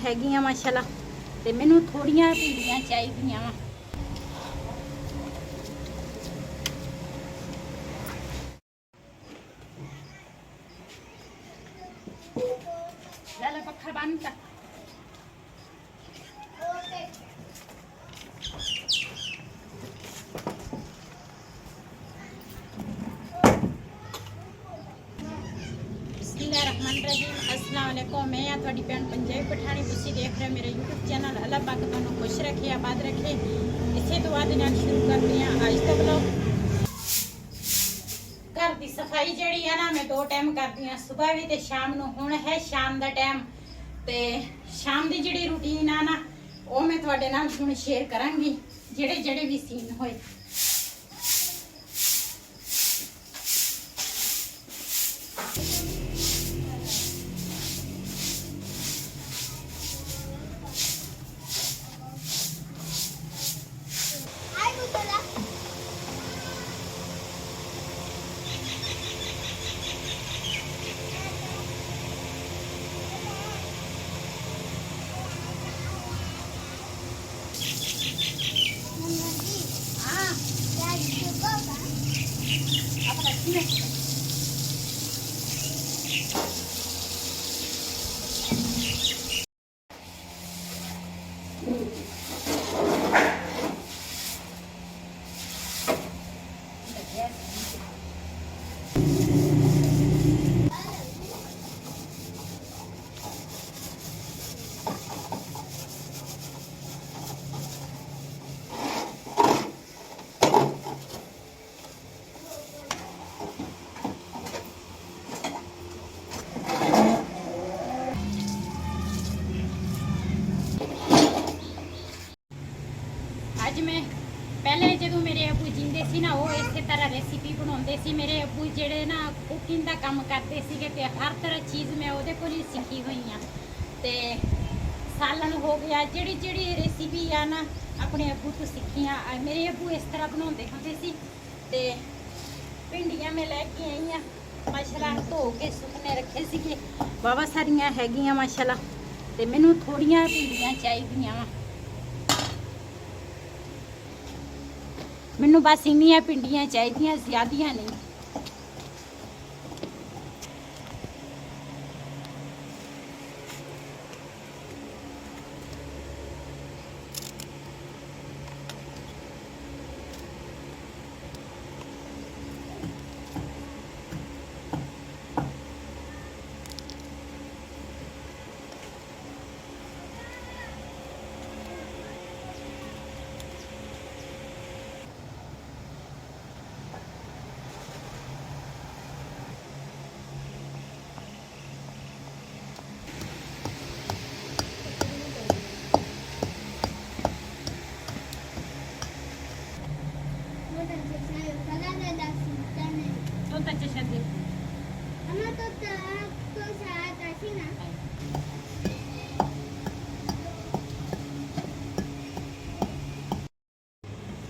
हैगियां माशाल्लाह ते मैनू थोड़ियां भिंडियां चाहिदियां वा। पत्थर बंद कर। अस्सलामुअलैकुम, मैं थोड़ी भैन पंजाबी पठानी, तुसी देख रहे मेरा यूट्यूब चैनल। अल्लाह पाक तुहानू खुश रखे, आबाद रखे। इसे दुआ दे नाल शुरू करते हैं आज का ब्लॉग। घर की सफाई जिहड़ी है ना मैं 2 टाइम करती हाँ, सुबह भी ते शाम नू। हुण है शाम दा टाइम ते शाम की जिहड़ी रूटीन आ ना वो मैं तुहाडे नाल हुण शेयर करांगी, जिहड़े भी सीन होए। अज मैं पहले जो मेरे अबू जींदे सी ना वो इस तरह रेसिपी बनाते सी। मेरे अबू जेडे ना कुकिंग का काम करते सी ते हर तरह चीज़ मैं वो ही सीखी हुई हाँ। तो सालन हो गया, जिहड़ी जिहड़ी रेसिपी आ ना अपने अबू तो सीखी हाँ। मेरे अबू इस तरह बनाते होंगे सी। ते भिंडियां मैं लैके आई हाँ माशाल्लाह, धो के सुकने रखे सी बाबा सारियां हैगियां माशाल्लाह। ते मैनू थोड़ियां भिंडियां चाहिदियां वा। मैनू बस इन्नियां भिंडियां चाहिदियां, ज़्यादियां नहीं।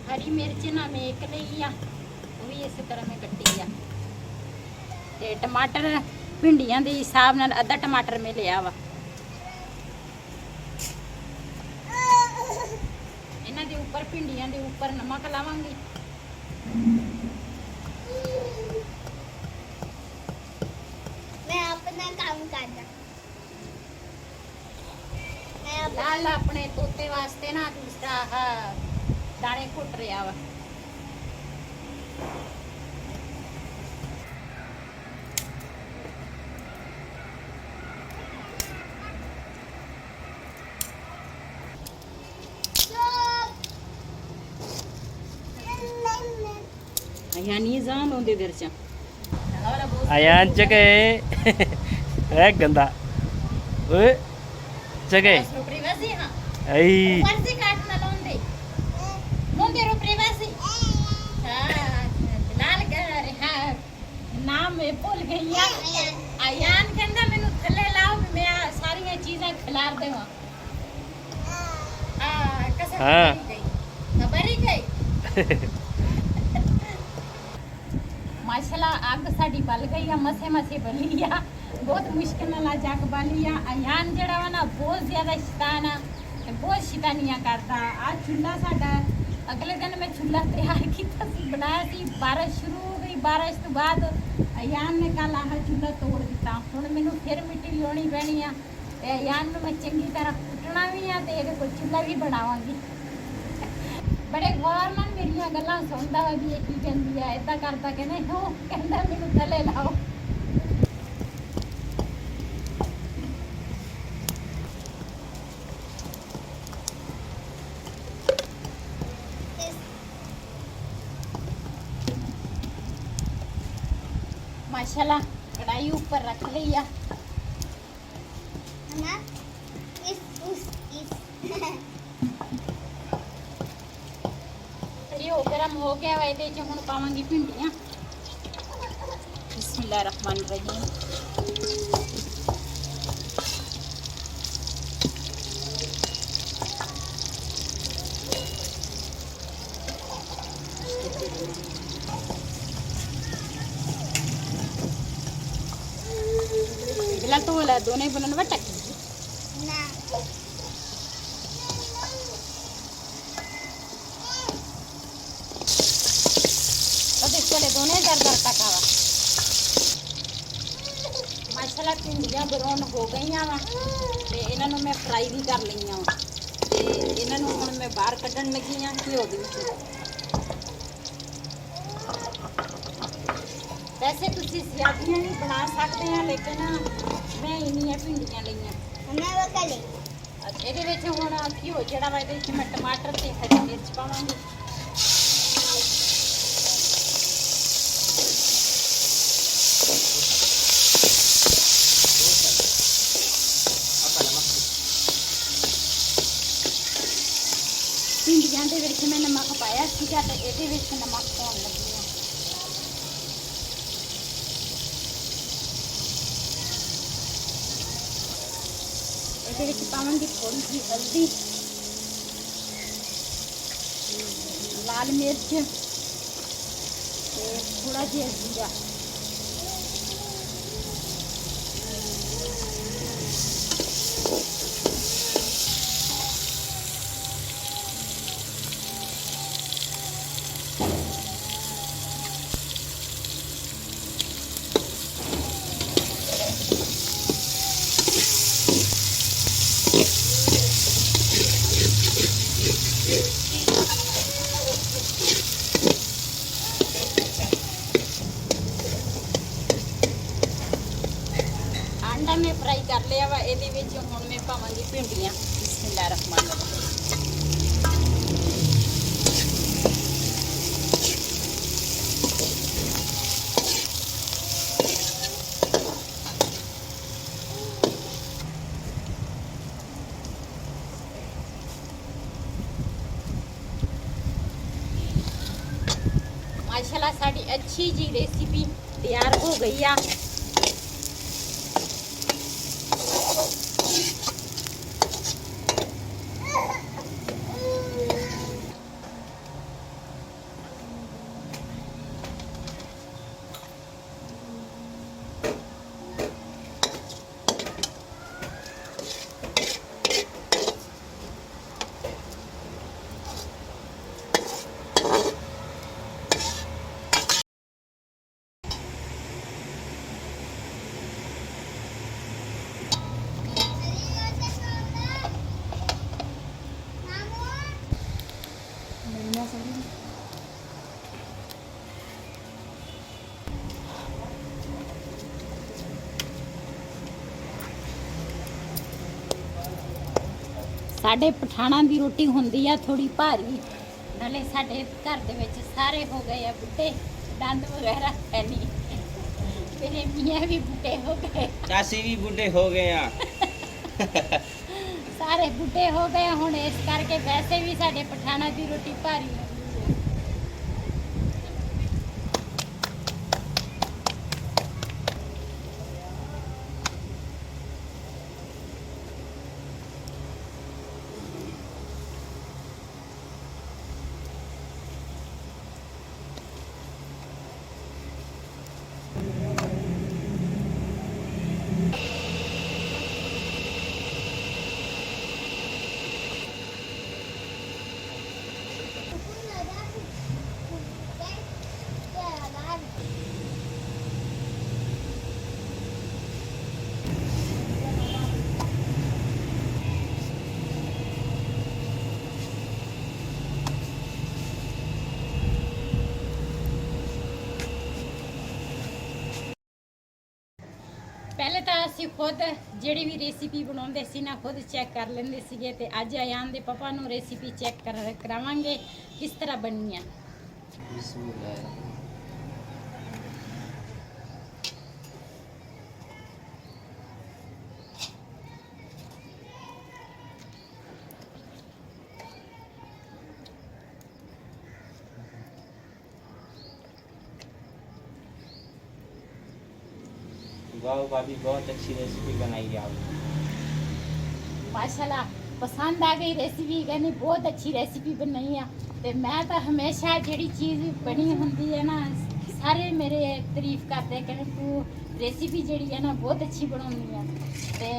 हरी मिर्च ना मैं एक ली आ, वो भी इस तरह मैं कट्टी आ। ते टमाटर भिंडियां के हिसाब नाल अद्धा टमाटर मैं लिया वा। इन्हां दे उपर भिंडियां दे उपर नमक लावांगी। मैं अपना काम करदा। लाल अपने तोते वास्ते ना दूसरा दाने घुट रहा वा। यानी जान होंदे देर चा आयान चके है गंदा ओए चके प्रिवासी हां आई फर्जी काटना लोंदे लोंदे रो प्रिवासी। हां लाल कर हां नाम मैं भूल गई यार। आयान कहंदा मेनू थल्ले लाओ मैं सारी चीज़ां खिलार देवां। कसम खबर ही गई ਮਾਸ਼ਾਅੱਲਾ ਅੱਗ ਸਾਡੀ ਬਲ ਗਈ ਆ, ਮਸੇ ਮਸੇ ਬਲੀ ਆ, ਬਹੁਤ ਮੁਸ਼ਕਿਲ ਨਾਲ ਅੱਜ ਅੱਗ ਬਾਲੀ ਆ। ਅਯਾਨ ਜਿਹੜਾ ਵਾ ਨਾ ਬਹੁਤ ਜ਼ਿਆਦਾ ਸ਼ੈਤਾਨ ਆ ਤੇ ਬਹੁਤ ਸ਼ੈਤਾਨੀਆਂ ਕਰਦਾ। ਆ ਚੁੱਲ੍ਹਾ ਸਾਡਾ ਅਗਲੇ ਦਿਨ ਮੈਂ ਚੁੱਲ੍ਹਾ ਤਿਆਰ ਕੀਤਾ ਸੀ, ਬਣਾਇਆ ਸੀ, ਬਾਰਿਸ਼ ਸ਼ੁਰੂ ਹੋ ਗਈ। ਬਾਰਿਸ਼ ਤੋਂ ਬਾਅਦ ਅਯਾਨ ਨੇ ਕੱਲ ਆਹ ਚੁੱਲ੍ਹਾ ਤੋੜ ਦਿੱਤਾ। ਹੁਣ ਮੈਨੂੰ ਫਿਰ ਮਿੱਟੀ ਲਿਆਉਣੀ ਪੈਣੀ ਆ ਤੇ ਅਯਾਨ ਨੂੰ ਮੈਂ ਚੰਗੀ ਤਰ੍ਹਾਂ ਕੁੱਟਣਾ ਵੀ ਆ ਤੇ ਇਹਦੇ ਕੋਲ ਚੁੱਲ੍ਹਾ ਵੀ ਬਣਾਵਾਂਗੀ। ਬੜੇ ਗੌਰ ਨਾਲ ਮੇਰੀਆਂ ਗੱਲਾਂ ਸੁਣਦਾ ਵਾ ਵੀ ਇਹ ਕੀ ਕਹਿੰਦੀ ਆ, ਏਦਾਂ ਕਰਦਾ ਕਹਿੰਦਾ ਹੋ, ਕਹਿੰਦਾ ਮੈਨੂੰ ਥੱਲੇ ਲਾਓ। माशाल्लाह कढ़ाई ऊपर रख ली है ना इस ये गरम हो गया वा। ये हुण पावांगी भिंडियां। बिस्मिल्लाहिर्रहमानिर्रहीम। बिला तो ला दोने बनन वटक ना तो चले दोने दर दर टकावा। माशाल्लाह भिंडियां ब्राउन हो गई वा ते इन्हां नूं मैं फ्राई भी कर लईआं वा ते इन्हां नूं हुण मैं बाहर कड्ढण लगी आ घिओ दे विच। वैसे तुसीं सियादियां भी बना सकते हैं लेकिन मैं इन्नियां भिंडियां लईआं। मैं वो कर ले ਇਹਦੇ ਵਿੱਚ ਹੁਣ ਘਿਓ ਜਿਹੜਾ ਵਾ ਇਹਦੇ ਵਿੱਚ ਮੈਂ ਟਮਾਟਰ ਤੇ ਹਰੀ ਮਿਰਚ ਪਾਵਾਂਗੀ। ਭਿੰਡੀਆਂ ਦੇ ਵਿੱਚ ਮੈਂ ਨਮਕ ਪਾਇਆ ਸੀਗਾ ਤੇ ਇਹਦੇ ਵਿੱਚ ਨਮਕ ਪਾਉਣ ਲੱਗੀ ਹਾਂ। ਇਹਦੇ ਵਿੱਚ ਪਾਵਾਂਗੀ ਥੋੜੀ ਜਿਹੀ ਹਲਦੀ, ਲਾਲ ਮਿਰਚ ਤੇ ਥੋੜਾ ਜਿਹਾ ਜ਼ੀਰਾ। आंडा मैं फ्राई कर लिया वा। ਇਹਦੇ ਵਿੱਚ ਹੁਣ ਮੈਂ ਪਾਵਾਂਗੀ ਭਿੰਡੀਆਂ। ਬਿਸਮਿल्लाहिर्रहमानिर्रहीम। माशाल्लाह साड़ी अच्छी जी रेसिपी तैयार हो गई है। ਸਾਡੇ ਪਠਾਣਾ ਦੀ ਰੋਟੀ ਹੁੰਦੀ ਆ ਥੋੜੀ ਭਾਰੀ, ਨਾਲੇ ਸਾਡੇ ਘਰ ਦੇ ਵਿੱਚ ਸਾਰੇ ਹੋ ਗਏ ਆ ਬੁੱਢੇ, ਦੰਦ ਵਗੈਰਾ ਹੈ ਨਹੀਂ। ਮੇਰੇ ਮੀਆਂ ਵੀ ਬੁੱਢੇ ਹੋ ਗਏ, ਅਸੀਂ ਵੀ ਬੁੱਢੇ ਹੋ ਗਏ ਆ। ਸਾਰੇ ਬੁੱਢੇ ਹੋ ਗਏ ਹੁਣ, ਇਸ ਕਰਕੇ ਵੈਸੇ ਵੀ ਸਾਡੇ ਪਠਾਣਾ ਦੀ ਰੋਟੀ ਭਾਰੀ ਹੁੰਦੀ ਹੈ। ਪਹਿਲੇ ਤਾਂ ਅਸੀਂ ਖੁਦ ਜਿਹੜੀ ਵੀ ਰੈਸਿਪੀ ਬਣਾਉਂਦੇ ਸੀ ਨਾ ਖੁਦ ਚੈੱਕ ਕਰ ਲੈਂਦੇ ਸੀਗੇ ਤੇ ਅੱਜ ਆਯਾਨ ਦੇ ਪਾਪਾ ਨੂੰ ਰੈਸਿਪੀ ਚੈੱਕ ਕਰਾਵਾਂਗੇ ਕਿਸ ਤਰ੍ਹਾਂ ਬਣੀ ਆ। वाह भाभी बहुत अच्छी रेसिपी बनाई है आपने। ਮਾਸ਼ਾਅੱਲਾ ਪਸੰਦ ਆ ਗਈ ਰੈਸਿਪੀ, ਕਹਿੰਦੀ ਬਹੁਤ ਅੱਛੀ ਰੈਸਿਪੀ ਬਣਾਈ ਆ। ਤੇ ਮੈਂ ਤਾਂ ਹਮੇਸ਼ਾ ਜਿਹੜੀ ਚੀਜ਼ ਬਣੀ ਹੁੰਦੀ ਹੈ ਨਾ ਸਾਰੇ ਮੇਰੇ ਤਾਰੀਫ ਕਰਦੇ, ਕਹਿੰਦੇ ਤੂੰ ਰੈਸਿਪੀ ਜਿਹੜੀ ਹੈ ਨਾ ਬਹੁਤ ਅੱਛੀ ਬਣਾਉਂਦੀ ਆ। ਤੇ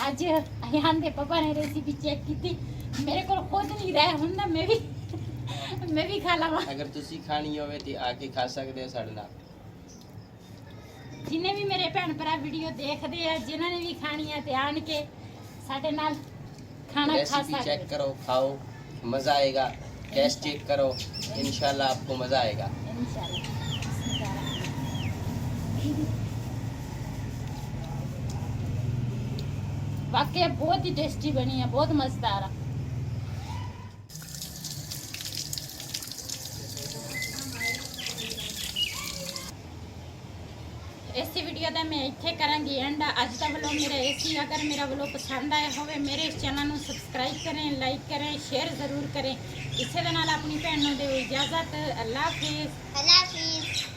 ਅੱਜ ਅਯਾਨ ਦੇ ਪਾਪਾ ਨੇ ਰੈਸਿਪੀ ਚੈੱਕ ਕੀਤੀ, ਮੇਰੇ ਕੋਲ ਖੁਦ ਨਹੀਂ ਰਹਿ ਹੁੰਦਾ ਮੈਂ ਵੀ ਖਾ ਲਵਾਂ। अगर तुसी खानी होवे ते आके खा सकदे हो साडे नाल। ਜਿੰਨੇ ਵੀ ਮੇਰੇ ਭੈਣ ਭਰਾ ਵੀਡੀਓ ਦੇਖਦੇ ਆ, ਜਿਨ੍ਹਾਂ ਨੇ ਵੀ ਖਾਣੀ ਆ ਤੇ ਆਣ ਕੇ ਸਾਡੇ ਨਾਲ ਖਾਣਾ ਖਾ रेसिपी ਸਕਦੇ। चेक करो, खाओ, मजा आएगा। टेस्ट चेक करो, इंशाल्लाह आपको मजा आएगा। वाकई बहुत ही टेस्टी बनी है, बहुत मजेदार है। इसी वीडियो का मैं इत्थे करांगी एंड। अज का व्लॉग मेरा ऐसी, अगर मेरा व्लॉग पसंद आया होवे मेरे इस चैनल को सबसक्राइब करें, लाइक करें, शेयर जरूर करें। इसे दे नाल अपनी भैन नूं दिओ इजाजत। अल्लाह हाफिज़। अल्लाह हाफिज़।